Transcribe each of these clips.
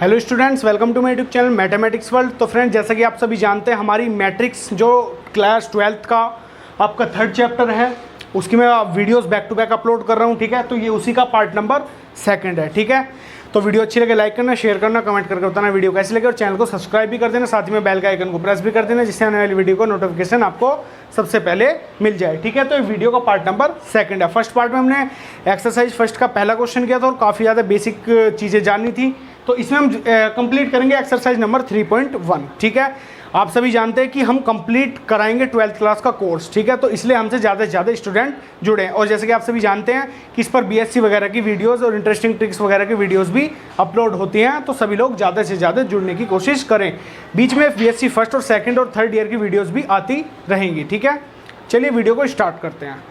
Hello students, welcome to my YouTube channel mathematics world. तो friends, जैसा कि आप सभी जानते हैं, हमारी मैट्रिक्स जो क्लास 12th का आपका 3rd चैप्टर है, उसकी मैं videos back to back upload कर रहा हूं। ठीक है, तो ये उसी का पार्ट नंबर 2 है। ठीक है, तो वीडियो अच्छी लगे लाइक करना, शेयर करना, कमेंट करके बताना वीडियो कैसी लगे और चैनल को सब्सक्राइब भी कर देना। साथ ही में बेल का आइकन को प्रेस भी कर देना, जिससे आने वाली वीडियो को नोटिफिकेशन आपको सबसे पहले मिल जाए। ठीक है, तो ये वीडियो का पार्ट नंबर 2 है। फर्स्ट पार्ट में हमने एक्सरसाइज फर्स्ट का पहला क्वेश्चन किया था और काफ़ी ज़्यादा बेसिक चीज़ें जाननी थी। तो इसमें हम कंप्लीट करेंगे एक्सरसाइज नंबर 3.1। ठीक है, आप सभी जानते हैं कि हम कंप्लीट कराएंगे 12th क्लास का कोर्स। ठीक है, तो इसलिए हमसे ज़्यादा से ज़्यादा स्टूडेंट जुड़े हैं। और जैसे कि आप सभी जानते हैं कि इस पर बीएससी वगैरह की वीडियोस और इंटरेस्टिंग ट्रिक्स वगैरह की वीडियोस भी अपलोड होती हैं, तो सभी लोग ज़्यादा से ज़्यादा जुड़ने की कोशिश करें। बीच में बीएससी फर्स्ट और सेकेंड और थर्ड ईयर की वीडियोज़ भी आती रहेंगी। ठीक है, चलिए वीडियो को स्टार्ट करते हैं।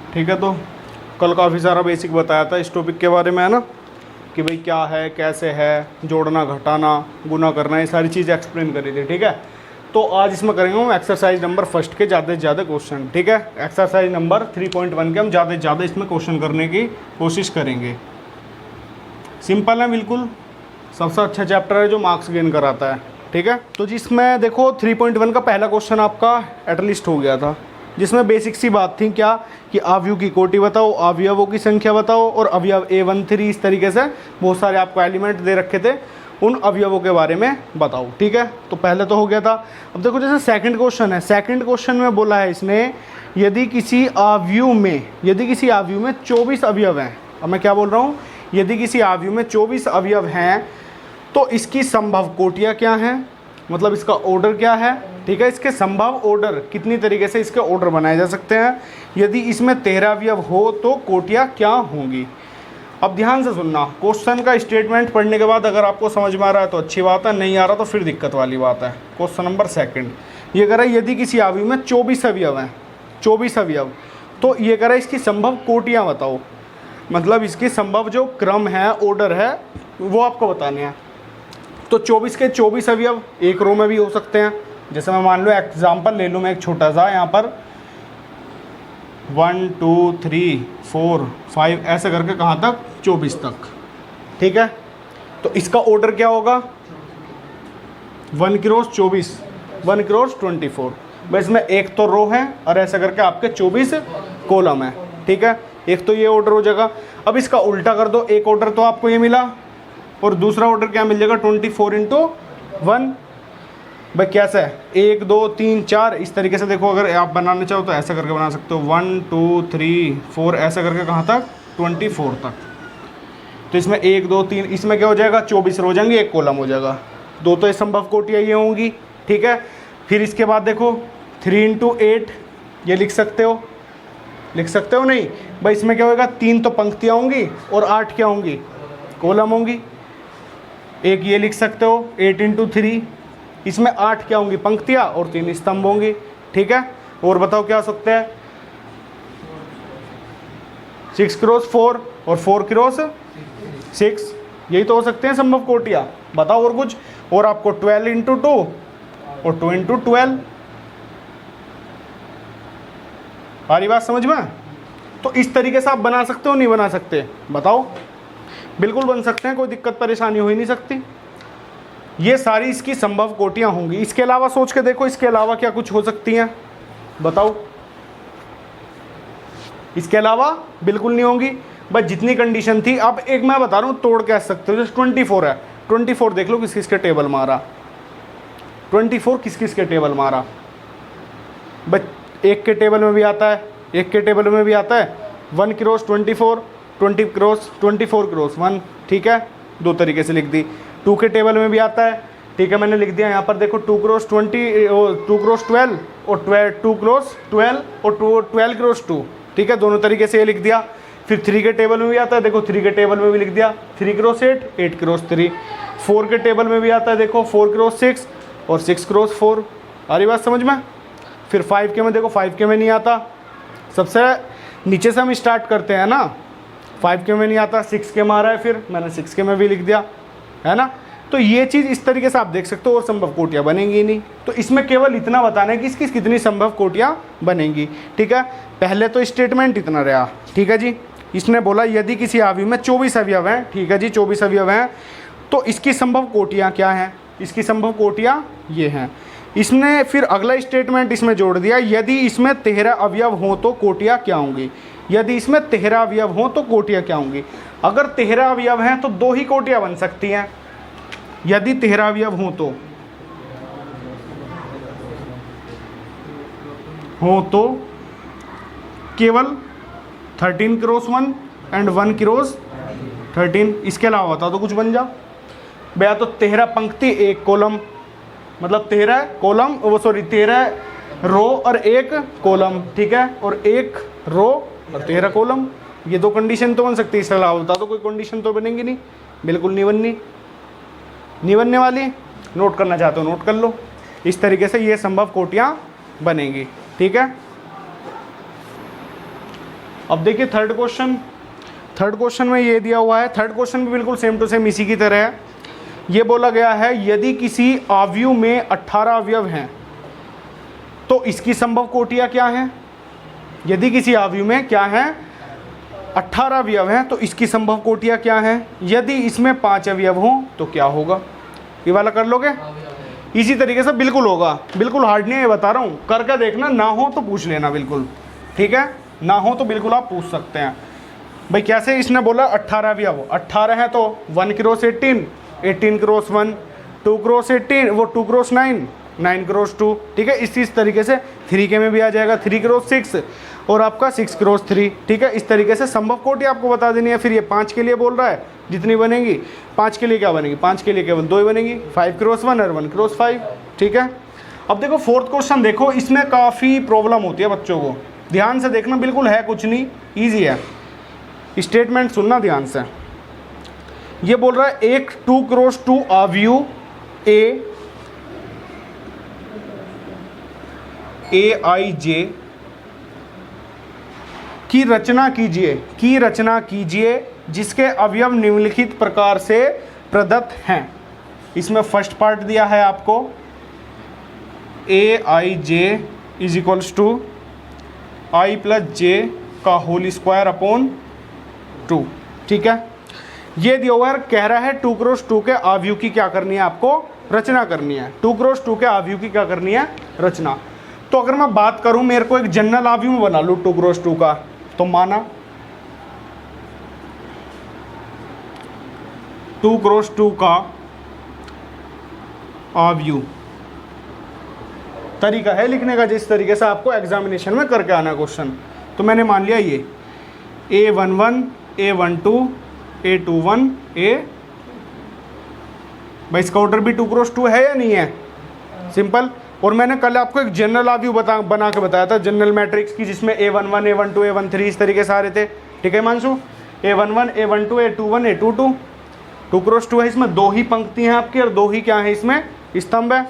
ठीक है, तो कल काफ़ी सारा बेसिक बताया था इस टॉपिक के बारे में, है ना, कि भाई क्या है, कैसे है, जोड़ना, घटाना, गुना करना, ये सारी चीज़ें एक्सप्लेन करी थी। ठीक है, तो आज इसमें करेंगे हम एक्सरसाइज नंबर फर्स्ट के ज़्यादा से ज़्यादा क्वेश्चन। ठीक है, एक्सरसाइज नंबर 3.1 के हम ज़्यादा से ज़्यादा इसमें क्वेश्चन करने की कोशिश करेंगे। सिंपल है बिल्कुल, सबसे अच्छा चैप्टर है जो मार्क्स गेन कराता है। ठीक है, तो जिसमें देखो 3.1 का पहला क्वेश्चन आपका एटलीस्ट हो गया था, जिसमें बेसिक सी बात थी क्या कि अवयव की कोटि बताओ, अवयवों की संख्या बताओ और अवयव A13, इस तरीके से बहुत सारे आपको एलिमेंट दे रखे थे, उन अवयवों के बारे में बताओ। ठीक है, तो पहले तो हो गया था। अब देखो जैसे सेकंड क्वेश्चन है, सेकंड क्वेश्चन में बोला है इसने यदि किसी अवयव में 24 अवयव हैं। अब मैं क्या बोल रहा हूँ, यदि किसी अवयव में 24 अवयव हैं तो इसकी संभव कोटियाँ क्या हैं, मतलब इसका ऑर्डर क्या है। ठीक है, इसके संभव ऑर्डर, कितनी तरीके से इसके ऑर्डर बनाए जा सकते हैं। यदि इसमें 13 अवयव हो तो कोटियाँ क्या होंगी। अब ध्यान से सुनना, क्वेश्चन का स्टेटमेंट पढ़ने के बाद अगर आपको समझ में आ रहा है तो अच्छी बात है, नहीं आ रहा तो फिर दिक्कत वाली बात है। क्वेश्चन नंबर 2 ये कह रहा है यदि किसी अवयव में 24 अवयव हैं, 24 अवयव, तो ये कह रहा है इसकी संभव कोटियाँ बताओ, मतलब इसकी संभव जो क्रम है, ऑर्डर है, वो आपको बताने हैं। तो 24 के 24 अवयव एक रो में भी हो सकते हैं। जैसे मैं मान लो एग्जाम्पल ले लूँ मैं एक छोटा सा, यहाँ पर 1 2 3 4 5 ऐसे करके कहाँ तक, 24 तक। ठीक है, तो इसका ऑर्डर क्या होगा, 1 क्रॉस 24, 1 क्रॉस 24। बस में एक तो रो है और ऐसा करके आपके 24 कॉलम है। ठीक है, एक तो ये ऑर्डर हो जाएगा। अब इसका उल्टा कर दो, एक ऑर्डर तो आपको ये मिला और दूसरा ऑर्डर क्या मिल जाएगा, 24 × 1। भाई कैसा है, 1 2 3 4 इस तरीके से देखो, अगर आप बनाना चाहो तो ऐसा करके बना सकते हो, 1 2 3 4 ऐसा करके कहाँ तक, 24 तक। तो इसमें 1 2 3, इसमें क्या हो जाएगा, 24 रो जाएंगे, एक कॉलम हो जाएगा। दो तो संभव कोटियाँ ये होंगी। ठीक है, फिर इसके बाद देखो 3 × 8 ये लिख सकते हो नहीं भाई, इसमें क्या होगा, 3 तो पंक्तियाँ होंगी और 8 क्या होंगी, कॉलम होंगी। एक ये लिख सकते हो 8 × 3, इसमें 8 क्या होंगी, पंक्तियाँ और 3 स्तंभ होंगी। ठीक है, और बताओ क्या हो सकते हैं, 6 क्रॉस 4 और 4 क्रॉस 6, यही तो हो सकते हैं संभव कोटियाँ। बताओ और कुछ, और आपको 12 × 2 और 2 × 12। आ रही बात समझ में। तो इस तरीके से आप बना सकते हो, नहीं बना सकते, बताओ। बिल्कुल बन सकते हैं, कोई दिक्कत परेशानी हो ही नहीं सकती। ये सारी इसकी संभव कोटियाँ होंगी। इसके अलावा सोच के देखो, इसके अलावा क्या कुछ हो सकती हैं, बताओ। इसके अलावा बिल्कुल नहीं होंगी, बस जितनी कंडीशन थी। अब एक मैं बता रहा हूँ, तोड़ कह सकते हो। जैसे 24 है, 24 देख लो किस किस के टेबल मारा, 24 किस किस के टेबल मारा। बस एक के टेबल में भी आता है, एक के टेबल में भी आता है, 1 क्रॉस 24, 20 क्रॉस 24 क्रॉस 1। ठीक है, दो तरीके से लिख दी। 2 के टेबल में भी आता है। ठीक है, मैंने लिख दिया यहाँ पर देखो 2 क्रॉस 20 और 2 क्रॉस 12 और 2 क्रॉस 12 और 12 क्रॉस 2। ठीक है, दोनों तरीके से ये लिख दिया। फिर 3 के टेबल में भी आता है, देखो 3 के टेबल में भी लिख दिया 3 क्रॉस 8, 8 क्रॉस 3। 4 के टेबल में भी आता है, देखो 4 क्रॉस 6 और 6 क्रॉस 4। आ रही बात समझ में। फिर 5 के में देखो 5 के में नहीं आता, सबसे नीचे से हम स्टार्ट करते हैं ना, 5K में नहीं आता, 6K में आ रहा है, फिर मैंने 6K में भी लिख दिया, है ना। तो ये चीज़ इस तरीके से आप देख सकते हो, और संभव कोटियाँ बनेंगी ही नहीं। तो इसमें केवल इतना बताना है कि इसकी कितनी संभव कोटियाँ बनेंगी, ठीक है। पहले तो स्टेटमेंट इतना रहा, ठीक है जी। इसने बोला यदि किसी अवयव में 24 अवयव हैं, ठीक है जी, 24 अवयव हैं, तो इसकी संभव कोटियाँ क्या हैं, इसकी संभव कोटियाँ ये हैं। इसने फिर अगला स्टेटमेंट इसमें जोड़ दिया, यदि इसमें 13 अवयव हों तो कोटियाँ क्या होंगी, यदि इसमें 13 अवयव हों तो कोटियाँ क्या होंगी। अगर 13 अवयव हैं तो 2 ही कोटियाँ बन सकती हैं, यदि 13 अवयव हों तो केवल 13 क्रॉस 1 एंड 1 क्रॉस 13, इसके अलावा होता तो कुछ बन जा भैया। तो 13 पंक्ति 1 कॉलम, मतलब 13 कॉलम, वो सॉरी 13 रो और 1 कॉलम, ठीक है, और 1 रो और 13 कॉलम, ये 2 कंडीशन तो बन सकती है। इसके अलावा होता तो कोई कंडीशन तो बनेंगी नहीं, बिल्कुल नहीं बनने वाली। नोट करना चाहते हो नोट कर लो। इस तरीके से ये संभव कोटियाँ बनेंगी, ठीक है। अब देखिए थर्ड क्वेश्चन में ये दिया हुआ है। थर्ड क्वेश्चन भी बिल्कुल सेम टू सेम इसी की तरह है। ये बोला गया है यदि किसी अवयव में 18 अवयव हैं तो इसकी संभव कोटियाँ क्या हैं। यदि किसी अवयव में क्या है 18 अवयव हैं तो इसकी संभव कोटियाँ क्या हैं। यदि इसमें 5 अवयव हों तो क्या होगा। ये वाला कर लोगे, इसी तरीके से बिल्कुल होगा, बिल्कुल हार्ड नहीं है, ये बता रहा हूँ, करके देखना, ना हो तो पूछ लेना बिल्कुल, ठीक है, ना हो तो बिल्कुल आप पूछ सकते हैं। भाई कैसे, इसने बोला 18 अवयव, 18 है तो 1 क्रॉस 18, 18 क्रॉस 1, 2 क्रॉस 18, वो 2 क्रॉस 9, 9 क्रॉस 2, ठीक है। इस तरीके से 3K में भी आ जाएगा, 3 क्रॉस 6 और आपका 6 क्रॉस 3, ठीक है। इस तरीके से संभव कोटि आपको बता देनी है। फिर ये 5 के लिए बोल रहा है जितनी बनेगी, 5 के लिए क्या बनेगी, 5 के लिए केवल 2 ही बनेगी, 5 क्रॉस 1 और 1 क्रॉस 5, ठीक है। अब देखो फोर्थ क्वेश्चन देखो, इसमें काफ़ी प्रॉब्लम होती है बच्चों को, ध्यान से देखना, बिल्कुल है कुछ नहीं, ईजी है। स्टेटमेंट सुनना ध्यान से। ये बोल रहा है एक 2 क्रॉस 2 अवयव AIJ की रचना कीजिए जिसके अवयव निम्नलिखित प्रकार से प्रदत्त हैं। इसमें फर्स्ट पार्ट दिया है आपको AIJ is equals to I plus J का होल स्क्वायर अपॉन 2, ठीक है। ये दिया हुआ है, कह रहा है 2 क्रॉस 2 के अवयव की क्या करनी है, आपको रचना करनी है। 2 क्रॉस 2 के अवयव की क्या करनी है, रचना। तो अगर मैं बात करूं, मेरे को एक जनरल अवयव में बना लूं 2 क्रॉस 2 का, तो माना 2 क्रॉस 2 का अवयव, तरीका है लिखने का जिस तरीके से आपको एग्जामिनेशन में करके आना क्वेश्चन। तो मैंने मान लिया ये A11 A12 A21 A, भाई इसका ऑर्डर भी 2 क्रॉस 2 है या नहीं है, सिंपल। और मैंने कल आपको एक जनरल अवयव बना के बताया था जनरल मैट्रिक्स की, जिसमें A11 A12 A13 इस तरीके से आ रहे थे, ठीक है मानसू। A11 A12 A21 A22, 2 cross 2 है, इसमें 2 ही पंक्ति हैं आपकी और 2 ही क्या है इसमें स्तंभ है।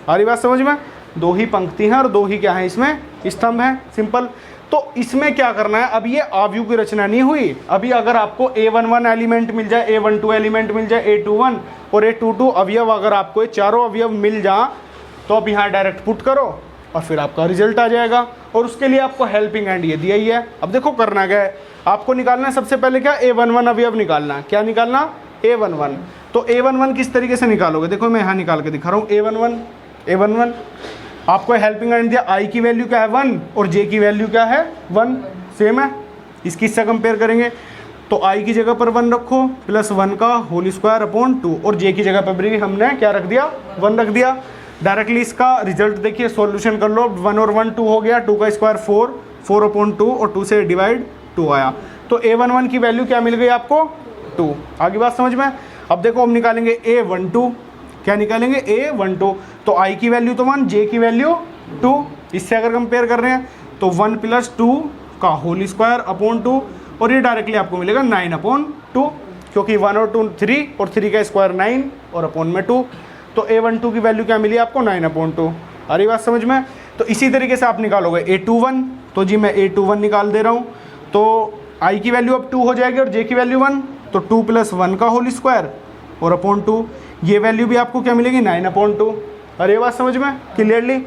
आ रही बात समझ में, 2 ही पंक्ति हैं और 2 ही क्या है इसमें स्तंभ है, सिंपल। तो इसमें क्या करना है, अब ये अवयव की रचना नहीं हुई। अभी अगर आपको A11 एलिमेंट मिल जाए, A12 एलिमेंट मिल जाए, A21 और A22 अवयव, अगर आपको ये चारों अवयव मिल जाए तो आप यहाँ डायरेक्ट पुट करो और फिर आपका रिजल्ट आ जाएगा। और उसके लिए आपको हेल्पिंग हैंड ये दिया ही है। अब देखो करना क्या है, आपको निकालना है सबसे पहले क्या, A11 अवयव निकालना है। क्या निकालना, A11। तो A11 किस तरीके से निकालोगे, देखो मैं यहाँ निकाल के दिखा रहा हूँ। A11 आपको हेल्पिंग हैंड दिया, I की वैल्यू क्या है 1 और J की वैल्यू क्या है 1, सेम है। इसकी इससे कंपेयर करेंगे तो I की जगह पर 1 रखो प्लस 1 का होल स्क्वायर अपॉन 2 और J की जगह पर भी हमने क्या रख दिया, 1 रख दिया। डायरेक्टली इसका रिजल्ट देखिए, सॉल्यूशन कर लो, 1 और 1 2 हो गया, 2 का स्क्वायर 4, 4 अपॉन 2 और 2 से डिवाइड 2 आया। तो A11 की वैल्यू क्या मिल गई आपको 2। आगे बात समझ में। अब देखो हम निकालेंगे A12, क्या निकालेंगे A12। तो I की वैल्यू तो 1, J की वैल्यू 2, इससे अगर कंपेयर कर रहे हैं तो 1 प्लस 2 का होल स्क्वायर अपॉन 2 और ये डायरेक्टली आपको मिलेगा 9 अपॉन 2, क्योंकि 1 और 2 3 और 3 का स्क्वायर 9 और अपॉन में 2। तो A12 की वैल्यू क्या मिली आपको 9 अपॉन 2। आ रही बात समझ में। तो इसी तरीके से आप निकालोगे A21, तो जी मैं A21 निकाल दे रहा हूँ। तो I की वैल्यू अब 2 हो जाएगी और J की वैल्यू 1, तो 2 + 1 का होल स्क्वायर और अपॉन 2, ये वैल्यू भी आपको क्या मिलेगी 9/2। अरे बात समझ में क्लियरली,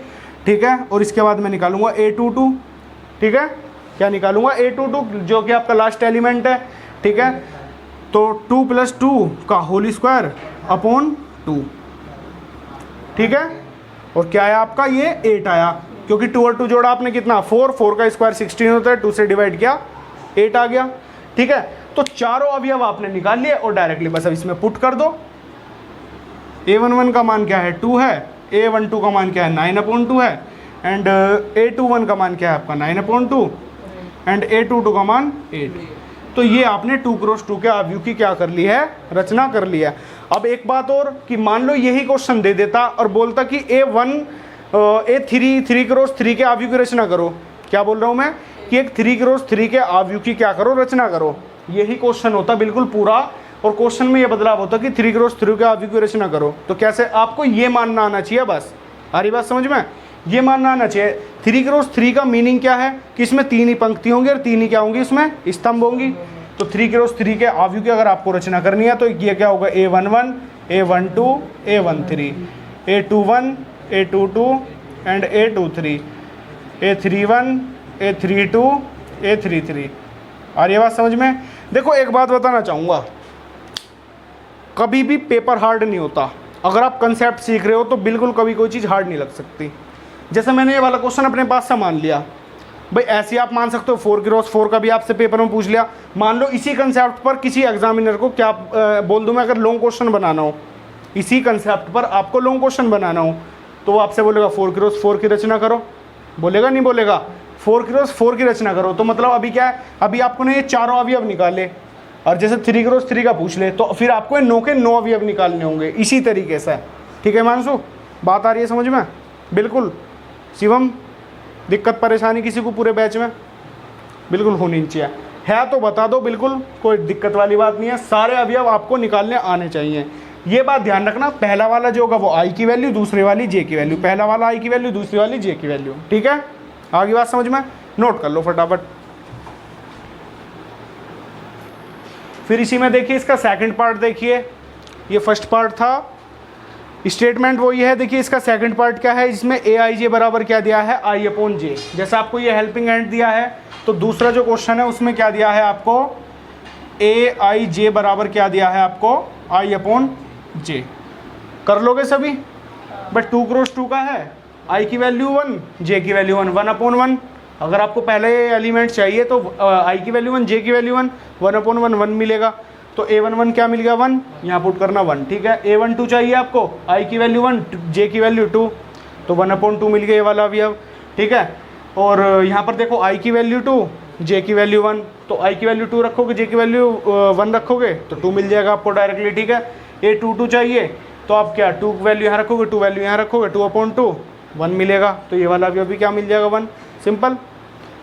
ठीक है। और इसके बाद मैं निकालूंगा A22, ठीक है, क्या निकालूंगा A22 जो कि आपका लास्ट एलिमेंट है, ठीक है। तो 2 + 2 का होल स्क्वायर अपॉन 2, ठीक है। और क्या आया आपका ये 8 आया, क्योंकि 2 और 2 जोड़ा आपने कितना 4, 4 का स्क्वायर 16 होता है, 2 से डिवाइड किया 8 आ गया, ठीक है। तो चारों अवयव आपने निकाल लिए और डायरेक्टली बस अब इसमें पुट कर दो। A11 का मान क्या है 2 है, A12 का मान क्या है 9/2 है, एंड A21 का मान क्या है आपका 9/2 एंड A22 का मान 8। तो ये आपने 2 × 2 के अवयव की क्या कर ली है, रचना कर ली है। अब एक बात और कि मान लो यही क्वेश्चन दे देता और बोलता कि A3 3 × 3 के अवयव की रचना करो, क्या बोल रहा हूँ मैं कि एक 3 × 3 के अवयव की क्या करो, रचना करो, यही क्वेश्चन होता बिल्कुल पूरा, और क्वेश्चन में ये बदलाव होता कि 3 × 3 के अवयव की रचना करो। तो कैसे आपको ये मानना आना चाहिए, बस आ रही बात समझ में, ये मानना आना चाहिए 3 × 3 का मीनिंग क्या है कि इसमें 3 ही पंक्ति होंगी और 3 ही क्या होंगी, इसमें स्तंभ होंगी। तो 3 × 3 के अवयव की अगर आपको रचना करनी है तो ये क्या होगा A11, A12, A13, A21, A22 and A23, A31, A32, A33। और ये बात समझ में। देखो एक बात बताना चाहूँगा, कभी भी पेपर हार्ड नहीं होता। अगर आप कंसेप्ट सीख रहे हो तो बिल्कुल कभी कोई चीज़ हार्ड नहीं लग सकती। जैसे मैंने ये वाला क्वेश्चन अपने पास से मान लिया, भाई ऐसे आप मान सकते हो 4 × 4 का भी आपसे पेपर में पूछ लिया। मान लो इसी कंसेप्ट पर किसी एग्जामिनर को क्या बोल दूं मैं, अगर लॉन्ग क्वेश्चन बनाना हो, इसी कंसेप्ट पर आपको लॉन्ग क्वेश्चन बनाना हो, तो वो आपसे बोलेगा 4 × 4 की रचना करो, बोलेगा नहीं बोलेगा 4 × 4 की रचना करो। तो मतलब अभी क्या है, अभी आपको ने ये चारों अवयव निकाले, और जैसे 3 × 3 का पूछ ले तो फिर आपको 9 के 9 अवयव निकालने होंगे, इसी तरीके से, ठीक है मानसू, बात आ रही है समझ में। बिल्कुल शिवम, दिक्कत परेशानी किसी को पूरे बैच में बिल्कुल होनी चाहिए, है तो बता दो, बिल्कुल कोई दिक्कत वाली बात नहीं है, सारे अवयव आपको निकालने आने चाहिए। ये बात ध्यान रखना, पहला वाला जो होगा वो I की वैल्यू, दूसरे वाली J की वैल्यू, पहला वाला I की वैल्यू, दूसरी वाली J की वैल्यू, ठीक है। आगे बात समझ में, नोट कर लो फटाफट। फिर इसी में देखिए इसका सेकंड पार्ट देखिए, ये फर्स्ट पार्ट था, स्टेटमेंट वही है। देखिए इसका सेकंड पार्ट क्या है, इसमें AIJ बराबर क्या दिया है I/J। जैसे आपको ये हेल्पिंग हैंड दिया है, तो दूसरा जो क्वेश्चन है उसमें क्या दिया है आपको, AIJ बराबर क्या दिया है आपको I/J। कर लोगे सभी, बट 2 × 2 का है, I की वैल्यू 1, J की वैल्यू 1, 1/1। अगर आपको पहले एलिमेंट चाहिए तो I की वैल्यू 1, J की वैल्यू 1, 1/1 1 मिलेगा। तो A11 क्या मिल गया 1, यहाँ पुट करना 1, ठीक है। A12 चाहिए आपको, I की वैल्यू 1, J की वैल्यू 2, तो 1/2 मिल गया ये वाला अवयव, ठीक है। और यहाँ पर देखो I की वैल्यू 2, J की वैल्यू 1, तो I की वैल्यू 2 रखोगे, J की वैल्यू 1 रखोगे तो 2 मिल जाएगा आपको डायरेक्टली, ठीक है। A22 चाहिए तो आप क्या 2 वैल्यू यहाँ रखोगे, 2 वैल्यू यहाँ रखोगे, 2/2 1 मिलेगा, तो ये वाला अवयव भी क्या मिल जाएगा 1, सिंपल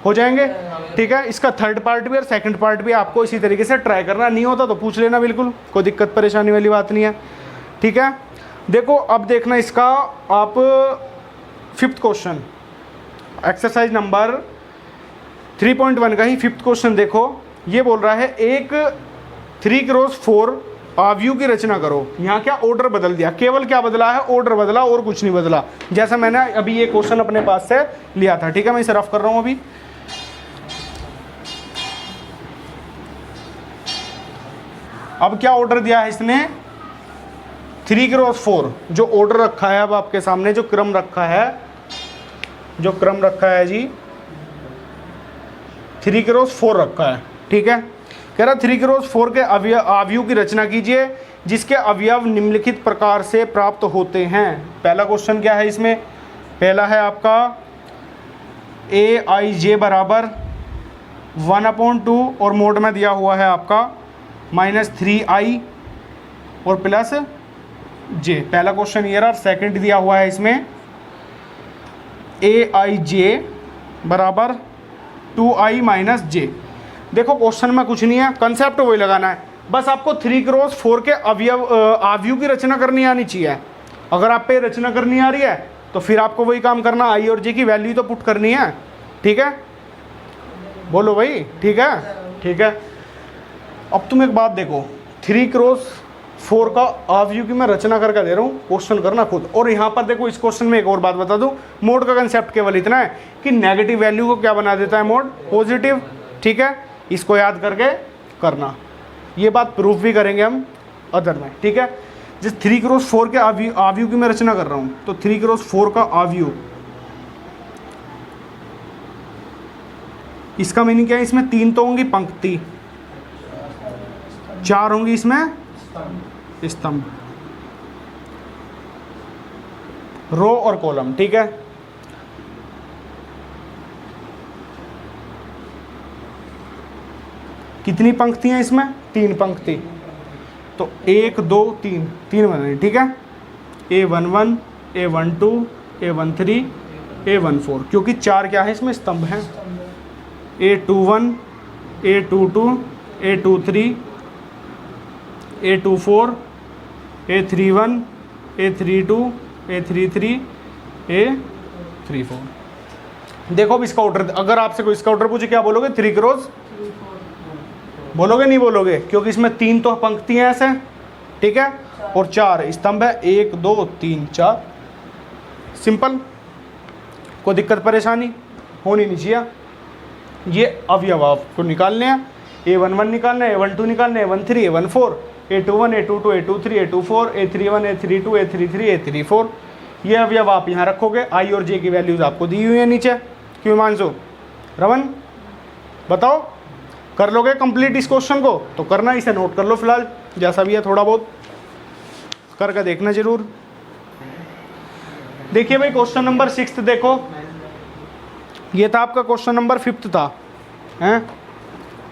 हो जाएंगे, ठीक है। इसका थर्ड पार्ट भी और सेकंड पार्ट भी आपको इसी तरीके से ट्राई करना, नहीं होता तो पूछ लेना, बिल्कुल कोई दिक्कत परेशानी वाली बात नहीं है, ठीक है। देखो अब देखना इसका आप 5th क्वेश्चन, एक्सरसाइज नंबर 3.1 का ही 5th क्वेश्चन देखो। ये बोल रहा है एक 3 × 4 अवयव की रचना करो। यहाँ क्या ऑर्डर बदल दिया, केवल क्या बदला है, ऑर्डर बदला और कुछ नहीं बदला, जैसा मैंने अभी ये क्वेश्चन अपने पास से लिया था, ठीक है। मैं इसे रफ कर रहा हूँ अभी। अब क्या ऑर्डर दिया है इसने, 3 × 4 जो ऑर्डर रखा है, अब आपके सामने जो क्रम रखा है, जो क्रम रखा है जी 3 × 4 रखा है, ठीक है। कह रहा 3 × 4 के अवयव की रचना कीजिए जिसके अवयव निम्नलिखित प्रकार से प्राप्त होते हैं। पहला क्वेश्चन क्या है इसमें, पहला है आपका AIJ बराबर 1/2 और मोड में दिया हुआ है आपका -3I और प्लस J। पहला क्वेश्चन ये रहा। सेकंड दिया हुआ है इसमें AIJ बराबर 2I - J। देखो क्वेश्चन में कुछ नहीं है, कंसेप्ट वही लगाना है, बस आपको 3 × 4 के अवयव की रचना करनी आनी चाहिए। अगर आप पे रचना करनी आ रही है तो फिर आपको वही काम करना, आई और जे की वैल्यू तो पुट करनी है। ठीक है, बोलो भाई, ठीक है, ठीक है। अब तुम एक बात देखो, 3x4 का आव्यू की मैं रचना करके दे रहा हूँ, क्वेश्चन करना खुद। और यहाँ पर देखो इस क्वेश्चन में एक और बात बता दूं, मोड का कंसेप्ट केवल इतना है कि नेगेटिव वैल्यू को क्या बना देता है मोड, पॉजिटिव। ठीक है, इसको याद करके करना, ये बात प्रूफ भी करेंगे हम अदर में। ठीक है, जिस 3x4 के आव्यू की मैं रचना कर रहा हूँ, तो 3x4 का आव्यू, इसका मीनिंग क्या है, इसमें 3 तो होंगी पंक्ति, 4 होंगी इसमें स्तंभ, रो और कॉलम। ठीक है, कितनी पंक्तियां इसमें, 3 पंक्ति, तो 1 2 3 3 बने। ठीक है, A11 A12 A13 A14, क्योंकि 4 क्या है इसमें स्तंभ हैं, A21 A22 A23 A24 A31 A32 A33 A34। देखो अब इसका ऑर्डर, अगर आपसे कोई इसका ऑर्डर पूछे क्या बोलोगे, 3x बोलोगे, नहीं बोलोगे, क्योंकि इसमें 3 तो पंक्तियां ऐसे, ठीक है, और 4 स्तंभ है, 1 2 3 4। सिंपल, कोई दिक्कत परेशानी होनी नहीं चाहिए। ये अवयव आपको निकालने हैं, A11 निकालना है, A12 निकालना है, A13 A14 A21 A22 A23 A24 A31 A32 A33 A34। ये अवयव आप यहाँ रखोगे, आई और जे की वैल्यूज आपको दी हुई है नीचे। क्यों मानसो, रमन बताओ, कर लोगे कंप्लीट इस क्वेश्चन को? तो करना, इसे नोट कर लो फिलहाल, जैसा भी है थोड़ा बहुत करके देखना जरूर। देखिए भाई क्वेश्चन नंबर 6 देखो, ये था आपका क्वेश्चन नंबर 5 था हैं।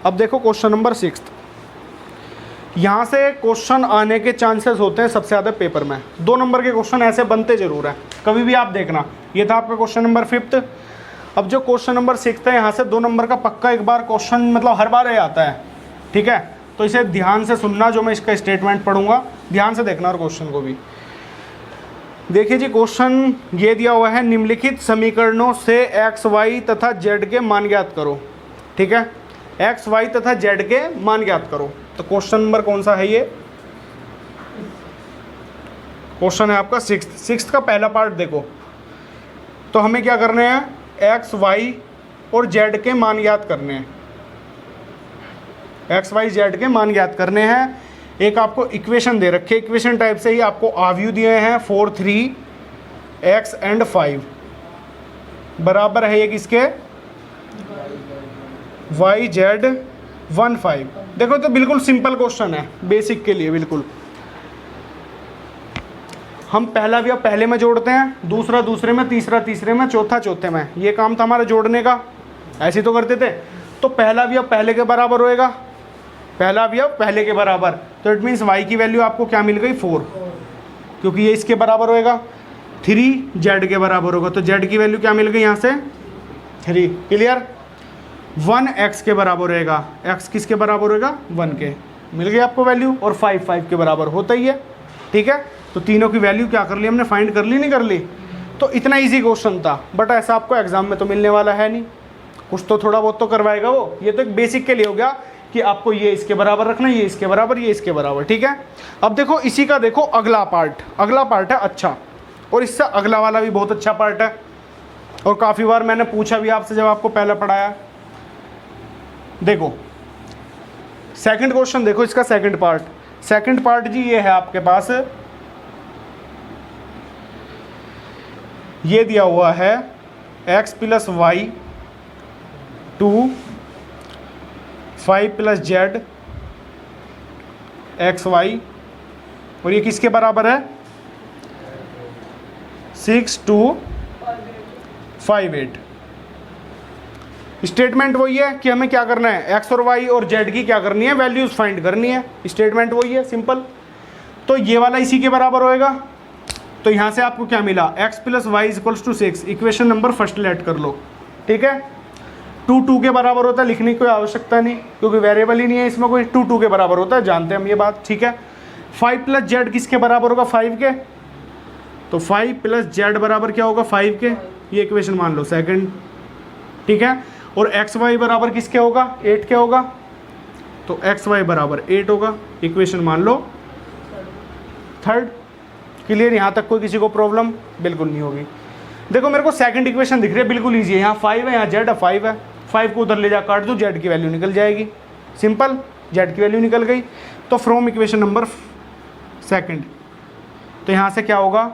अब देखो क्वेश्चन नंबर 6, यहाँ से क्वेश्चन आने के चांसेस होते हैं सबसे ज़्यादा पेपर में। 2 नंबर के क्वेश्चन ऐसे बनते जरूर हैं, कभी भी आप देखना। ये था आपका क्वेश्चन नंबर 5। अब जो क्वेश्चन नंबर 6 है, यहाँ से 2 नंबर का पक्का एक बार क्वेश्चन, मतलब हर बार ये आता है। ठीक है, तो इसे ध्यान से सुनना, जो मैं इसका स्टेटमेंट पढ़ूंगा ध्यान से देखना और क्वेश्चन को भी। देखिए जी, क्वेश्चन ये दिया हुआ है, निम्नलिखित समीकरणों से एक्स वाई तथा जेड के मान ज्ञात करो। ठीक है, एक्स वाई तथा जेड के मान ज्ञात करो। तो क्वेश्चन नंबर कौन सा है ये, क्वेश्चन है आपका 6 का पहला पार्ट देखो। तो हमें क्या करने हैं, एक्स वाई और जेड के मान ज्ञात करने हैं, एक्स वाई जेड के मान ज्ञात करने हैं। एक आपको इक्वेशन दे रखे, इक्वेशन टाइप से ही आपको आव्यू दिए हैं 4 3 x एंड 5 बराबर है ये किसके, वाई जेड 1 5। देखो तो बिल्कुल सिंपल क्वेश्चन है, बेसिक के लिए बिल्कुल। हम पहला भी अब पहले में जोड़ते हैं, दूसरा दूसरे में, तीसरा तीसरे में, चौथा चौथे में। ये काम था हमारा जोड़ने का, ऐसे तो करते थे। तो पहला भी अब पहले के बराबर होएगा, पहला भी अब पहले के बराबर। तो इट मीन्स y की वैल्यू आपको क्या मिल गई 4, क्योंकि ये इसके बराबर होएगा। 3 z के बराबर होगा, तो z की वैल्यू क्या मिल गई यहाँ से 3। क्लियर। 1 x के बराबर होएगा, x किसके बराबर होएगा 1 के, मिल गई आपको वैल्यू। और 5 5 के बराबर होता ही है। ठीक है, तो तीनों की वैल्यू क्या कर ली हमने, फाइंड कर ली, नहीं कर ली। तो इतना इजी क्वेश्चन था, बट ऐसा आपको एग्जाम में तो मिलने वाला है नहीं, कुछ तो थोड़ा बहुत तो करवाएगा वो। ये तो एक बेसिक के लिए हो गया कि आपको ये इसके बराबर रखना, ये इसके बराबर, ये इसके बराबर। ठीक है, अब देखो इसी का देखो अगला पार्ट, अगला पार्ट है अच्छा, और इससे अगला वाला भी बहुत अच्छा पार्ट है। और काफ़ी बार मैंने पूछा भी आपसे जब आपको पहला पढ़ाया। देखो सेकंड क्वेश्चन देखो, इसका सेकंड पार्ट जी ये है आपके पास, ये दिया हुआ है x plus Y 2 5 plus Z X Y, और ये किसके बराबर है 6 2 5 8। स्टेटमेंट वही है कि हमें क्या करना है, एक्स और वाई और जेड की क्या करनी है, वैल्यूज फाइंड करनी है। स्टेटमेंट वही है, सिंपल। तो ये वाला इसी के बराबर होएगा। तो यहाँ से आपको क्या मिला, x plus Y equals to 6। Equation number first let कर लो। ठीक है, 2 2 के बराबर होता है, लिखने की कोई आवश्यकता नहीं, क्योंकि वेरिएबल ही नहीं है इसमें कोई। 2 2 के बराबर होता है, जानते हैं हम ये बात। ठीक है, 5 प्लस जेड किसके बराबर होगा 5 के, तो 5 प्लस जेड बराबर क्या होगा 5 के, ये इक्वेशन मान लो सेकंड, ठीक है। और एक्स वाई बराबर किसके होगा 8 के होगा, तो एक्स वाई बराबर 8 होगा, इक्वेशन मान लो थर्ड। क्लियर, यहाँ तक कोई किसी को प्रॉब्लम बिल्कुल नहीं होगी। देखो मेरे को सेकंड इक्वेशन दिख रही है, बिल्कुल ईजी है, यहाँ 5 है, यहाँ जेड है, 5 है, 5 को उधर ले जा काट दो, जेड की वैल्यू निकल जाएगी, सिंपल, जेड की वैल्यू निकल गई। तो फ्रॉम इक्वेशन नंबर सेकंड, तो यहाँ से क्या होगा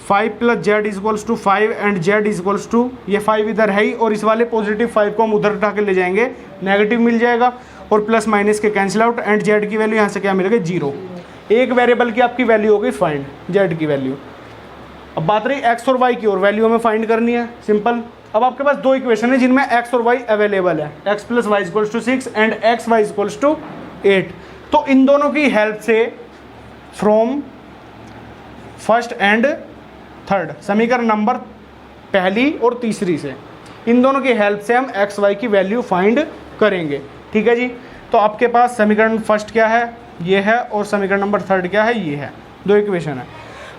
5 plus Z is equals to 5 and Z is equals to, ये 5 इधर है ही, और इस वाले पॉजिटिव 5 को हम उधर उठा के ले जाएंगे, नेगेटिव मिल जाएगा, और प्लस माइनस के कैंसिल आउट, एंड जेड की वैल्यू यहाँ से क्या मिलेगी 0। एक वेरिएबल की आपकी वैल्यू हो गई फाइंड, जेड की वैल्यू। अब बात रही एक्स और वाई की, और वैल्यू हमें फाइंड करनी है, सिंपल। अब आपके पास दो इक्वेशन है जिनमें एक्स और वाई अवेलेबल है, X plus Y equals to 6 and X Y equals to 8। तो इन दोनों की हेल्प से फ्रॉम फर्स्ट एंड थर्ड, समीकरण नंबर पहली और तीसरी से, इन दोनों की हेल्प से हम एक्स वाई की वैल्यू फाइंड करेंगे, ठीक है जी। तो आपके पास समीकरण फर्स्ट क्या है, ये है, और समीकरण नंबर थर्ड क्या है, ये है, दो इक्वेशन है।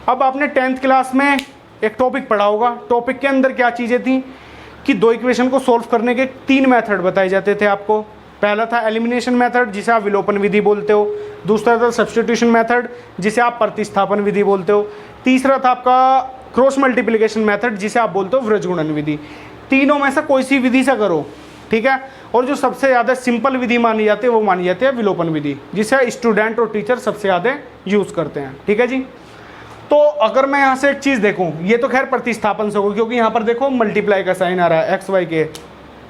अब आपने 10th क्लास में एक टॉपिक पढ़ा होगा, टॉपिक के अंदर क्या चीज़ें थी कि दो इक्वेशन को सॉल्व करने के 3 मेथड बताए जाते थे आपको। पहला था एलिमिनेशन मेथड, जिसे आप विलोपन विधि बोलते हो, दूसरा था सब्स्टिट्यूशन मेथड, जिसे आप प्रतिस्थापन विधि बोलते हो, तीसरा था आपका क्रॉस मल्टीप्लिकेशन मेथड, जिसे आप बोलते हो वृजगुणन विधि। तीनों में से कोई सी विधि से करो, ठीक है। और जो सबसे ज़्यादा सिंपल विधि मानी जाती है वो मानी जाती है विलोपन विधि, जिसे स्टूडेंट और टीचर सबसे ज़्यादा यूज़ करते हैं, ठीक है जी। तो अगर मैं यहाँ से एक चीज़ देखूँ, ये तो खैर प्रतिस्थापन से होगा, क्योंकि यहाँ पर देखो मल्टीप्लाई का साइन आ रहा है एक्स वाई के,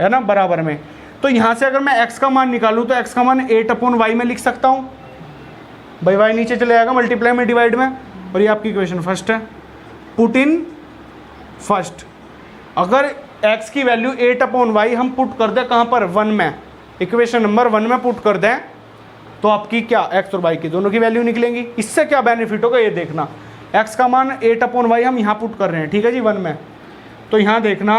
है ना, बराबर में। तो यहाँ से अगर मैं x का मान निकालूँ तो x का मान 8/y में लिख सकता हूँ भाई, y नीचे चले जाएगा मल्टीप्लाई में, डिवाइड में, और ये आपकी इक्वेशन फर्स्ट है। पुट इन फर्स्ट, अगर x की वैल्यू 8/y हम पुट कर दें कहाँ पर 1 में, इक्वेशन नंबर 1 में पुट कर दें, तो आपकी क्या x और y की दोनों की वैल्यू निकलेंगी। इससे क्या बेनिफिट होगा ये देखना, x का मान 8/y हम यहाँ पुट कर रहे हैं, ठीक है जी, 1 में। तो यहाँ देखना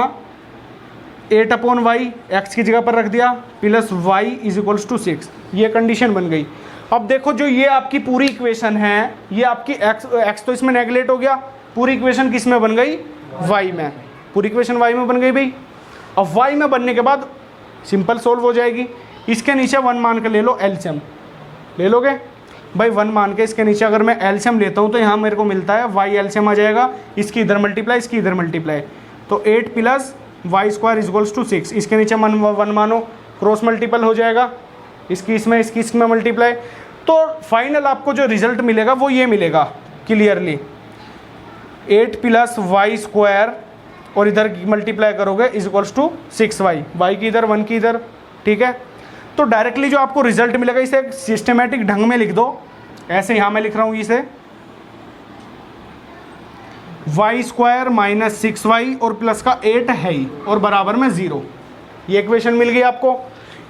8/y x की जगह पर रख दिया, plus y is equals to 6, ये कंडीशन बन गई। अब देखो जो ये आपकी पूरी इक्वेशन है, ये आपकी x तो इसमें नेगलेक्ट हो गया, पूरी इक्वेशन किस में बन गई y में, पूरी इक्वेशन y में बन गई भाई। अब y में बनने के बाद सिंपल सोल्व हो जाएगी। इसके नीचे 1 मान के ले लो, एलसीएम ले लोगे भाई, 1 मान के इसके नीचे अगर मैं एलसीएम लेता हूँ तो यहाँ मेरे को मिलता है y एलसीएम आ जाएगा, इसकी इधर मल्टीप्लाई, इसकी इधर मल्टीप्लाई, तो 8 plus Y square is equals to 6, इसके नीचे 1 मानो, क्रॉस मल्टीपल हो जाएगा, इसकी इसमें मल्टीप्लाई। तो फाइनल आपको जो रिजल्ट मिलेगा वो ये मिलेगा क्लियरली, 8 प्लस वाई स्क्वायर और इधर मल्टीप्लाई करोगे is equals to 6y, Y की इधर 1 की इधर, ठीक है। तो डायरेक्टली जो आपको रिजल्ट मिलेगा इसे एक सिस्टमेटिक ढंग में लिख दो, ऐसे यहाँ मैं लिख रहा हूँ इसे, वाई स्क्वायर माइनस 6y और प्लस का 8 है ही, और बराबर में 0, ये इक्वेशन मिल गई आपको।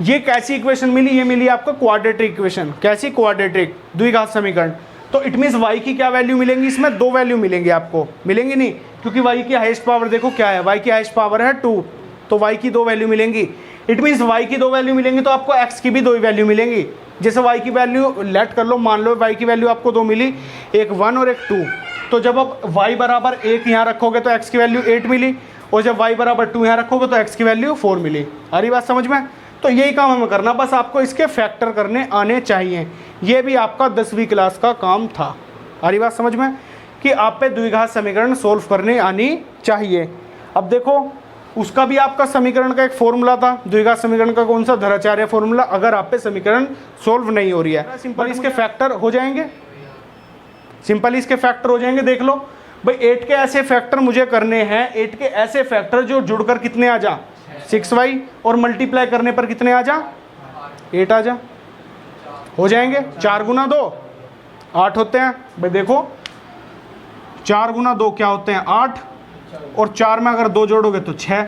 ये कैसी इक्वेशन मिली, ये मिली आपको क्वाड्रेटिक इक्वेशन। कैसी, क्वाड्रेटिक, द्विघात समीकरण। तो इट मीन्स y की क्या वैल्यू मिलेंगी, इसमें 2 वैल्यू मिलेंगी आपको, मिलेंगी नहीं, क्योंकि y की हाईएस्ट पावर देखो क्या है, y की हाईएस्ट पावर है 2, तो y की 2 वैल्यू मिलेंगी। इट मीन्स y की 2 वैल्यू मिलेंगी तो आपको x की भी 2 वैल्यू मिलेंगी। जैसे y की वैल्यू लेट कर लो, मान लो y की वैल्यू आपको 2 मिली, एक 1 और एक 2, तो जब आप y बराबर 1 यहाँ रखोगे तो x की वैल्यू 8 मिली, और जब y बराबर 2 यहाँ रखोगे तो x की वैल्यू 4 मिली। आ रही बात समझ में। तो यही काम हमें करना, बस आपको इसके फैक्टर करने आने चाहिए, ये भी आपका 10वीं क्लास का काम था। आ रही बात समझ में कि आप पे द्विघात समीकरण सोल्व करने आनी चाहिए। अब देखो उसका भी आपका समीकरण का एक फॉर्मूला था, द्विघात समीकरण का कौन सा, धराचार्य फॉर्मूला। अगर आप पे समीकरण सोल्व नहीं हो रही है, सिंपल इसके फैक्टर हो जाएंगे, सिंपल इसके फैक्टर हो जाएंगे। देख लो भाई 8 के ऐसे फैक्टर मुझे करने हैं, 8 के ऐसे फैक्टर जो जुड़कर कितने आ जा 6y, और मल्टीप्लाई करने पर कितने आ जा 8 आ जा, हो जाएंगे। 4 गुना 2 8 होते हैं भाई, देखो 4 गुना 2 क्या होते हैं 8, और 4 में अगर 2 जोड़ोगे तो 6।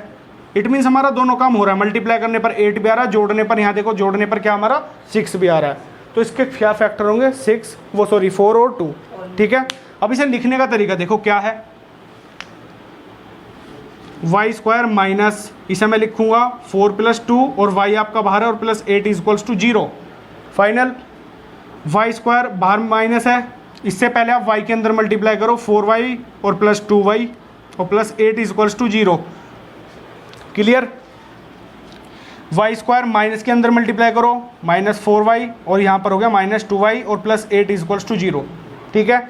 इट मीन्स हमारा दोनों काम हो रहा है, मल्टीप्लाई करने पर 8 भी आ रहा है, जोड़ने पर यहाँ देखो जोड़ने पर क्या हमारा 6 भी आ रहा है। तो इसके क्या फैक्टर होंगे 4 और 2, ठीक है। अब इसे लिखने का तरीका देखो क्या है, वाई स्क्वायर माइनस, इसे मैं लिखूंगा 4 + 2 और y आपका बाहर है, और plus 8 is equals to 0। Final Y square बाहर माइनस है, इससे पहले आप y के अंदर मल्टीप्लाई करो 4y और प्लस 2y और plus 8 is equals to 0। Clear. Y square minus के अंदर मल्टीप्लाई करो -4y और यहाँ पर हो गया -2y और प्लस 8 इज इक्वल्स टू 0। ठीक है,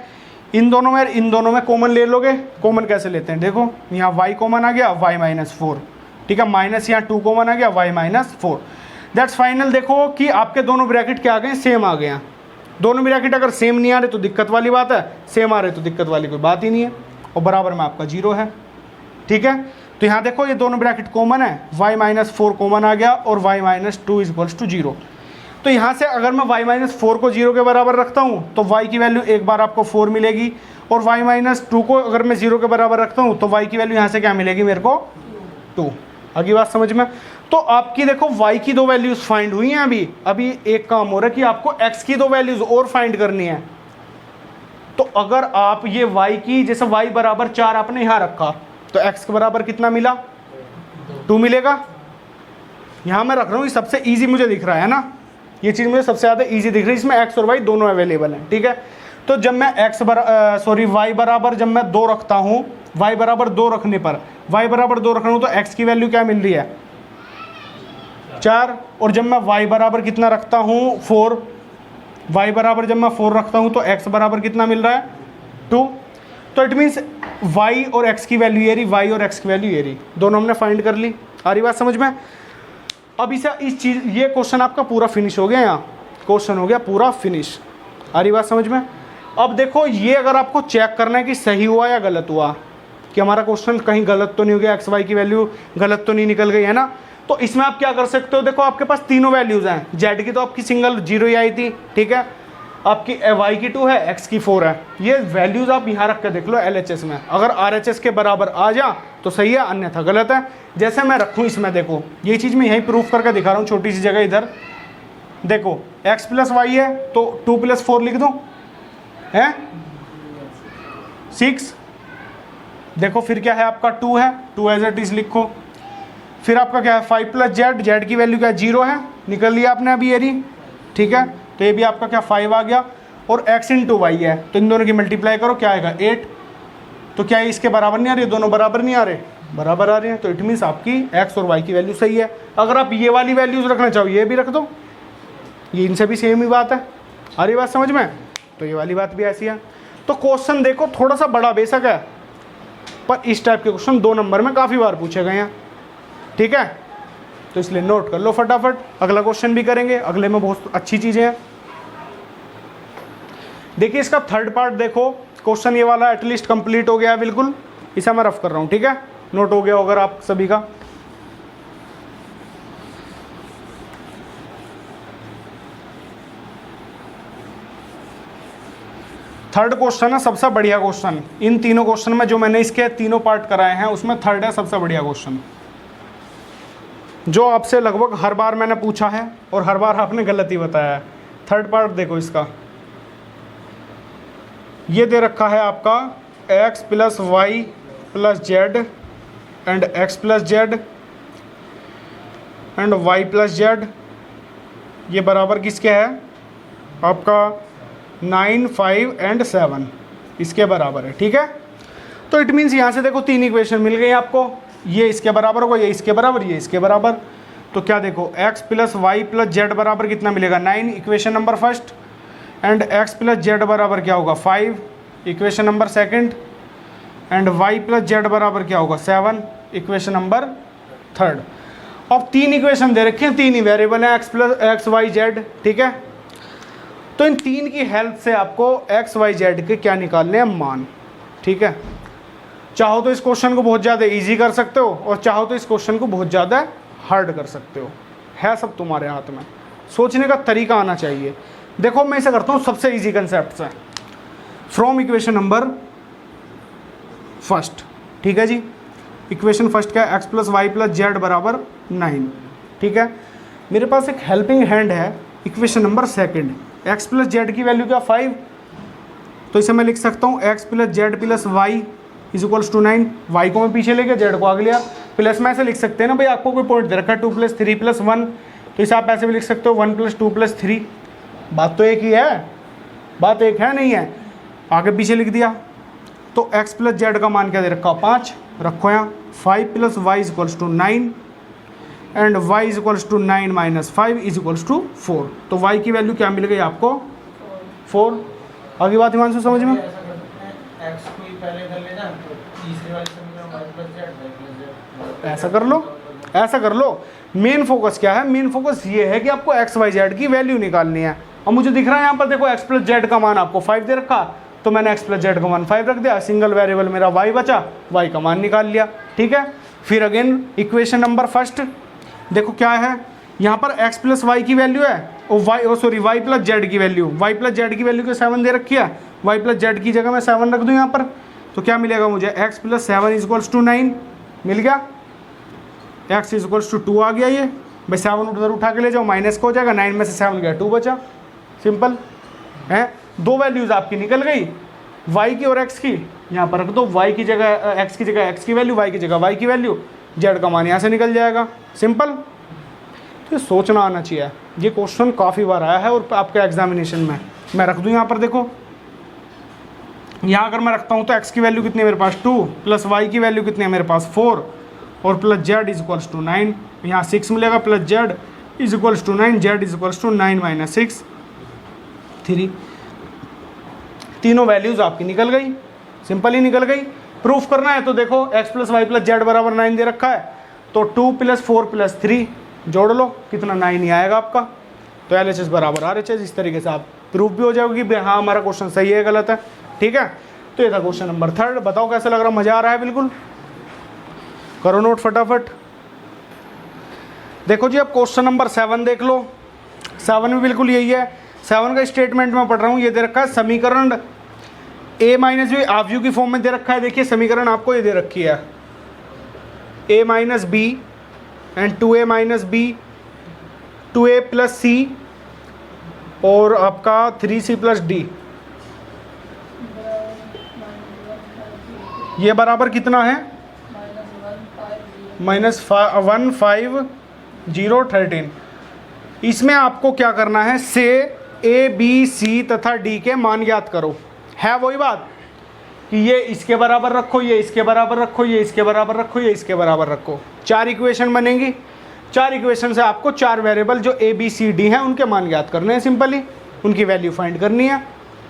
इन दोनों में कॉमन ले लोगे। कॉमन कैसे लेते हैं, देखो यहाँ y कॉमन आ गया y -4। ठीक है, माइनस यहाँ 2 कॉमन आ गया y -4। That's final. देखो कि आपके दोनों ब्रैकेट क्या आ गए, सेम आ गए हैं। दोनों ब्रैकेट अगर सेम नहीं आ रहे तो दिक्कत वाली बात है, सेम आ रहे तो दिक्कत वाली कोई बात ही नहीं है, और बराबर में आपका 0 है। ठीक है, तो यहाँ देखो ये दोनों ब्रैकेट कॉमन है, y -4 कॉमन आ गया और y -2 इज इक्वल्स टू 0। तो यहाँ से अगर मैं y -4 को 0 के बराबर रखता हूँ तो y की वैल्यू एक बार आपको 4 मिलेगी, और y -2 को अगर मैं 0 के बराबर रखता हूँ तो y की वैल्यू यहाँ से क्या मिलेगी मेरे को, 2। अगली बात समझ में। तो आपकी देखो y की 2 वैल्यूज फाइंड हुई हैं। अभी एक काम हो रहा है कि आपको x की 2 वैल्यूज और फाइंड करनी है। तो अगर आप ये y की, जैसे y बराबर 4 आपने यहाँ रखा तो x के बराबर कितना मिला, 2 मिलेगा। यहाँ मैं रख रहा हूँ, ये सबसे ईजी मुझे दिख रहा है ना, ये चीज़ मुझे सबसे ज़्यादा ईजी दिख रही है, इसमें x और y दोनों अवेलेबल हैं। ठीक है, तो जब मैं y बराबर जब मैं 2 रखता हूँ, y बराबर 2 रखने पर y बराबर 2 रख रहा हूँ तो x की वैल्यू क्या मिल रही है, 4। और जब मैं y बराबर कितना रखता हूँ, 4, y बराबर जब मैं 4 रखता हूँ तो x बराबर कितना मिल रहा है, 2। तो इट मीन्स y और x की वैल्यू ये रही, y और x की वैल्यू ये रही, दोनों हमने फाइंड कर ली। आ रही बात समझ में। अब इस चीज़, ये क्वेश्चन आपका पूरा फिनिश हो गया, यहाँ क्वेश्चन हो गया पूरा फिनिश। आ रही बात समझ में। अब देखो ये अगर आपको चेक करना है कि सही हुआ या गलत हुआ, कि हमारा क्वेश्चन कहीं गलत तो नहीं हो गया, एक्स वाई की वैल्यू गलत तो नहीं निकल गई है ना, तो इसमें आप क्या कर सकते हो, देखो आपके पास तीनों वैल्यूज़ हैं। जेड की तो आपकी सिंगल 0 ही आई थी, ठीक है, आपकी वाई की 2 है, एक्स की 4 है। ये वैल्यूज़ आप यहाँ रख के देख लो LHS में, अगर RHS के बराबर आ जा तो सही है, अन्यथा गलत है। जैसे मैं रखूँ इसमें, देखो ये चीज़ मैं यहीं प्रूफ करके दिखा रहा हूँ, छोटी सी जगह इधर देखो, x + y है तो 2 + 4 लिख दूँ, है 6। देखो फिर क्या है आपका 2 है, 2 एज इट इज लिखो। फिर आपका क्या है 5 + z, z की वैल्यू क्या 0 है, निकल लिया आपने अभी ये, ठीक है, तो ये भी आपका क्या 5 आ गया। और x × y है तो इन दोनों की मल्टीप्लाई करो, क्या आएगा 8। तो क्या ये इसके बराबर नहीं आ रही, दोनों बराबर नहीं आ रहे, बराबर आ रहे हैं। तो इट मीन्स आपकी x और y की वैल्यू सही है। अगर आप ये वाली वैल्यूज रखना चाहो ये भी रख दो, ये इनसे भी सेम ही बात है। आ रही बात समझ में, तो ये वाली बात भी ऐसी है। तो क्वेश्चन देखो थोड़ा सा बड़ा बेशक है, पर इस टाइप के क्वेश्चन 2 नंबर में काफ़ी बार पूछे गए हैं, ठीक है, तो इसलिए नोट कर लो फटाफट। अगला क्वेश्चन भी करेंगे, अगले में बहुत अच्छी चीज़ें हैं। देखिए इसका थर्ड पार्ट देखो, क्वेश्चन ये वाला एटलीस्ट कंप्लीट हो गया है बिल्कुल, इसे मैं रफ कर रहा हूँ, ठीक है, नोट हो गया होगा आप सभी का। थर्ड क्वेश्चन है सबसे बढ़िया क्वेश्चन इन तीनों क्वेश्चन में, जो मैंने इसके तीनों पार्ट कराए हैं उसमें थर्ड है सबसे बढ़िया क्वेश्चन, जो आपसे लगभग हर बार मैंने पूछा है और हर बार आपने गलत ही बताया है। थर्ड पार्ट देखो इसका, ये दे रखा है आपका x + y + z and x + z and y + z, ये बराबर किसके है आपका 9, 5 एंड 7, इसके बराबर है, ठीक है। तो इट मीन्स यहाँ से देखो 3 इक्वेशन मिल गई आपको, ये इसके बराबर होगा, ये इसके बराबर, ये इसके बराबर। तो क्या देखो x + y + z बराबर कितना मिलेगा 9, equation number first, and x + z बराबर क्या होगा 5, equation number second, and y + z बराबर क्या होगा 7, इक्वेशन नंबर थर्ड। अब 3 इक्वेशन दे रखे हैं, 3 ही वेरिएबल हैं x, y, z, ठीक है। तो इन 3 की हेल्प से आपको x, y, z के क्या निकालने हैं मान, ठीक है। चाहो तो इस क्वेश्चन को बहुत ज़्यादा इजी कर सकते हो और चाहो तो इस क्वेश्चन को बहुत ज़्यादा हार्ड कर सकते हो, है सब तुम्हारे हाथ में, सोचने का तरीका आना चाहिए। देखो मैं इसे करता हूँ सबसे इजी कंसेप्ट से, फ्रॉम इक्वेशन नंबर फर्स्ट, ठीक है जी। इक्वेशन फर्स्ट क्या है x + y + z बराबर 9, ठीक है। मेरे पास एक हेल्पिंग हैंड है equation number second, x + z की वैल्यू क्या 5, तो इसे मैं लिख सकता हूँ x + z + y = 9। y को मैं पीछे ले गया, z को आगे लिया, प्लस में ऐसे लिख सकते हैं ना भाई, आपको कोई पॉइंट दे रखा है 2 + 3 + 1, तो इसे आप ऐसे भी लिख सकते हो 1 + 2 + 3। बात तो एक ही है, बात एक है नहीं है, आगे पीछे लिख दिया। तो x प्लस जेड का मान क्या दे रखा 5, रखो यहाँ 5 plus Y is equals to 9 and y is equals to 9 minus 5 is equals to 4। तो y की वैल्यू क्या मिल गई आपको 4। आगे बात हिमांशु समझ में? ऐसा कर लो, ऐसा कर लो। मेन फोकस क्या है? मेन फोकस ये है कि आपको एक्स वाई जेड की वैल्यू निकालनी है। और मुझे दिख रहा है यहाँ पर देखो एक्स प्लस जेड का मान आपको 5 दे रखा, तो मैंने एक्स प्लस जेड का मान 5 रख दिया, सिंगल वेरिएबल मेरा वाई बचा, वाई का मान निकाल लिया। ठीक है, फिर अगेन इक्वेशन नंबर फर्स्ट देखो क्या है, यहाँ पर x प्लस वाई की वैल्यू है और वाई प्लस जेड की वैल्यू, वाई प्लस जेड की वैल्यू को 7 दे रखी है, वाई प्लस जेड की जगह मैं 7 रख दूँ यहाँ पर, तो क्या मिलेगा मुझे x plus 7 is equals to 9 मिल गया, x इज इक्वल्स टू 2 आ गया। ये भाई 7 उधर उठा के ले जाओ, माइनस का हो जाएगा, 9 में से 7 गया 2 बचा, सिंपल है। दो वैल्यूज़ आपकी निकल गई, y की और x की, यहाँ पर रख दो y की जगह x की जगह x की वैल्यू, y की जगह y की वैल्यू, z का मान यहाँ से निकल जाएगा, सिंपल। तो ये सोचना आना चाहिए, ये क्वेश्चन काफ़ी बार आया है और आपके एग्जामिनेशन में। मैं रख दूँ यहाँ पर देखो, यहाँ अगर मैं रखता हूँ तो x की वैल्यू कितनी है मेरे पास 2 प्लस y की वैल्यू कितनी है मेरे पास 4 और plus z is equals to 9, यहाँ 6 मिलेगा, plus z is equals to 9, z is equals to 9 minus 6 3। तीनों वैल्यूज़ आपकी निकल गई, सिंपल ही निकल गई। प्रूफ करना है तो देखो x plus y plus z बराबर 9 दे रखा है, तो 2 प्लस 4 प्लस 3 जोड़ लो, कितना 9 ही आएगा आपका। तो LHS बराबर RHS, इस तरीके से आप प्रूफ भी हो जाओगे कि हाँ हमारा क्वेश्चन सही है गलत है। ठीक है, तो ये था क्वेश्चन नंबर 3। बताओ कैसा लग रहा, मज़ा आ रहा है? बिल्कुल करो नोट फटाफट। देखो जी अब क्वेश्चन नंबर 7 देख लो, 7 में बिल्कुल यही है। 7 का स्टेटमेंट मैं पढ़ रहा हूँ, ये दे रखा है समीकरण a माइनस बी आव्यू की फॉर्म में दे रखा है। देखिए समीकरण आपको ये दे रखी है a minus b and 2a minus b 2a plus c और आपका 3c प्लस डी, ये बराबर कितना है -1513। इसमें आपको क्या करना है, से ए बी सी तथा डी के मान ज्ञात करो। है वही बात कि ये इसके बराबर रखो, ये इसके बराबर रखो, ये इसके बराबर रखो, ये इसके बराबर रखो, 4 इक्वेशन बनेंगी। 4 इक्वेशन से आपको 4 वेरिएबल जो ए बी सी डी हैं उनके मान ज्ञात करने हैं, सिंपली उनकी वैल्यू फाइंड करनी है।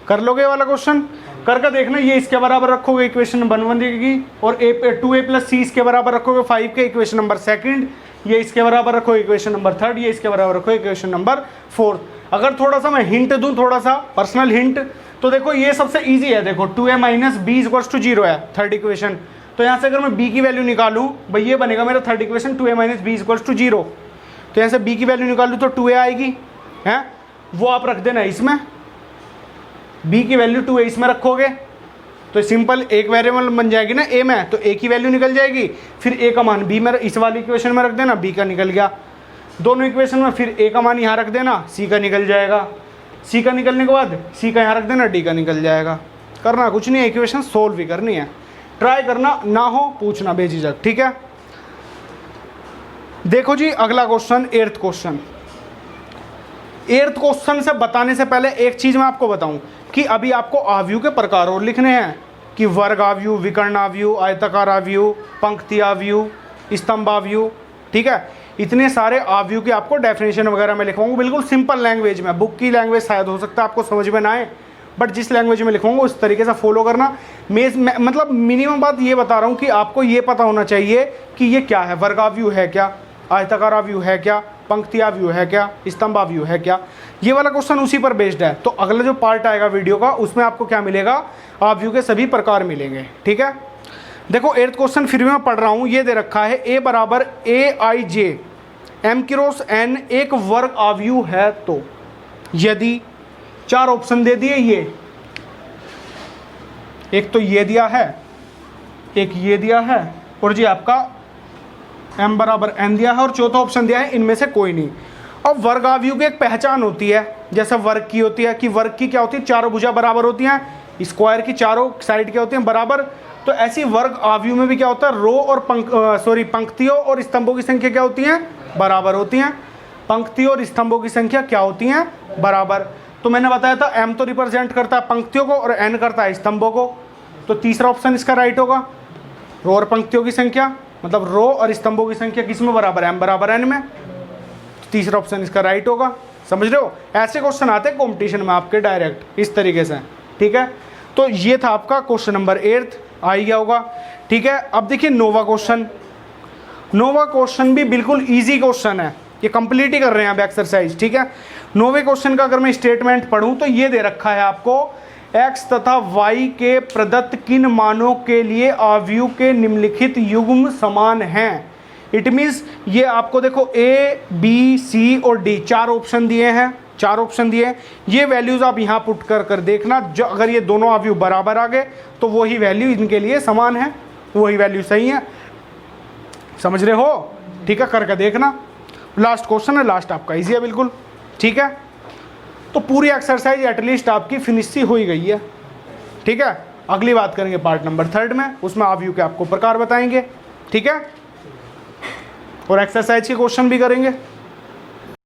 कर लोगे वाला क्वेश्चन, करके देखना। ये इसके बराबर रखोगे इक्वेशन बन जाएगी, और 2a प्लस सी इसके बराबर रखोगे 5 के इक्वेशन नंबर 2, ये इसके बराबर रखो इक्वेशन नंबर 3, ये इसके बराबर रखो इक्वेशन नंबर 4। अगर थोड़ा सा मैं हिंट दूं, थोड़ा सा पर्सनल हिंट, तो देखो ये सबसे इजी है। देखो 2a minus b equals to 0 है थर्ड इक्वेशन, तो यहाँ से अगर मैं b की वैल्यू निकालूं, भाई ये बनेगा मेरा third equation 2a minus b equals to 0। तो यहाँ से b की वैल्यू निकालूं तो 2a आएगी, है वो आप रख देना इसमें, b की वैल्यू 2a इसमें रखोगे तो सिंपल एक वेरिएबल बन जाएगी ना a में, तो a की वैल्यू निकल जाएगी, फिर a का मान b में इस वाली इक्वेशन में रख देना, b का निकल गया। दोनों इक्वेशन में फिर a का मान यहाँ रख देना, c का निकल जाएगा, c का निकलने के बाद c का यहाँ रख देना, d का निकल जाएगा। करना कुछ नहीं है, इक्वेशन सोल्व भी करनी है, ट्राई करना, ना हो पूछना बेझिझक, ठीक है। देखो जी अगला question, 8th question. 8th question से बताने से पहले एक चीज़ मैं आपको बताऊं कि अभी आपको आव्यूह के प्रकार और लिखने हैं कि वर्ग आव्यूह, विकर्ण आव्यूह, आयताकार आव्यूह, पंक्ति आव्यूह, स्तंभ आव्यूह, ठीक है। इतने सारे आव्यूह की आपको डेफिनेशन वगैरह मैं लिखवाऊंगा बिल्कुल सिंपल लैंग्वेज में। बुक की लैंग्वेज शायद हो सकता है आपको समझ में ना आए, बट जिस लैंग्वेज में लिखूंगा उस तरीके से फॉलो करना। मैं मतलब मिनिमम बात ये बता रहा हूँ कि आपको ये पता होना चाहिए कि ये क्या है, वर्ग आव्यूह है क्या, आयताकार आव्यूह है क्या, पंक्ति आव्यूह है क्या, स्तंभ आव्यूह है क्या। ये वाला क्वेश्चन उसी पर बेस्ड है। तो अगला जो पार्ट आएगा वीडियो का उसमें आपको क्या मिलेगा, आव्यूह के सभी प्रकार मिलेंगे, ठीक है। देखो 8th क्वेश्चन फिर भी मैं पढ़ रहा हूँ, ये दे रखा है a बराबर aij m क्रॉस n एक वर्ग आव्यूह है तो यदि 4 ऑप्शन दे दिए, ये एक तो ये दिया है, एक ये दिया है, और जी आपका m बराबर n दिया है, और चौथा ऑप्शन दिया है इनमें से कोई नहीं। अब वर्ग आव्यूह की एक पहचान होती है, जैसे वर्ग की होती है कि वर्ग की क्या होती है, चारों भुजा बराबर होती हैं, स्क्वायर की चारों साइड क्या होती हैं, बराबर। तो ऐसी वर्ग आव्यूह में भी क्या होता है, रो और पंक्तियों और स्तंभों की संख्या क्या होती हैं, बराबर होती हैं। पंक्तियों और स्तंभों की संख्या क्या होती हैं, बराबर। तो मैंने बताया था m तो रिप्रेजेंट करता है पंक्तियों को और n करता है स्तंभों को, तो तीसरा ऑप्शन इसका राइट होगा। रो और पंक्तियों की संख्या मतलब रो और स्तंभों की संख्या किस में बराबर है, m बराबर n में, तो तीसरा ऑप्शन इसका राइट होगा। समझ रहे हो, ऐसे क्वेश्चन आते हैं कॉम्पिटिशन में आपके डायरेक्ट इस तरीके से, ठीक है। तो ये था आपका क्वेश्चन नंबर 8 आ ही गया होगा, ठीक है। अब देखिए नोवा क्वेश्चन, नोवा क्वेश्चन भी बिल्कुल इजी क्वेश्चन है, ये कंप्लीट ही कर रहे हैं आप एक्सरसाइज, ठीक है। नोवे क्वेश्चन का अगर मैं स्टेटमेंट पढ़ूं तो ये दे रखा है आपको, x तथा y के प्रदत्त किन मानों के लिए आव्यूह के निम्नलिखित युग्म समान हैं। इट मीन्स ये आपको देखो a, b, c और d चार ऑप्शन दिए हैं, चार ऑप्शन दिए हैं, ये वैल्यूज आप यहाँ पुट कर देखना, जो अगर ये दोनों आव्यूह बराबर आ गए तो वही वैल्यू इनके लिए समान है, वही वैल्यू सही है। समझ रहे हो, ठीक है, करके देखना। लास्ट क्वेश्चन है, लास्ट आपका इजी है बिल्कुल, ठीक है। तो पूरी एक्सरसाइज एटलीस्ट आपकी फिनिश सी हो ही गई है, ठीक है। अगली बात करेंगे पार्ट नंबर 3 में, उसमें आव्यूह के आपको प्रकार बताएंगे, ठीक है, और एक्सरसाइज के क्वेश्चन भी करेंगे।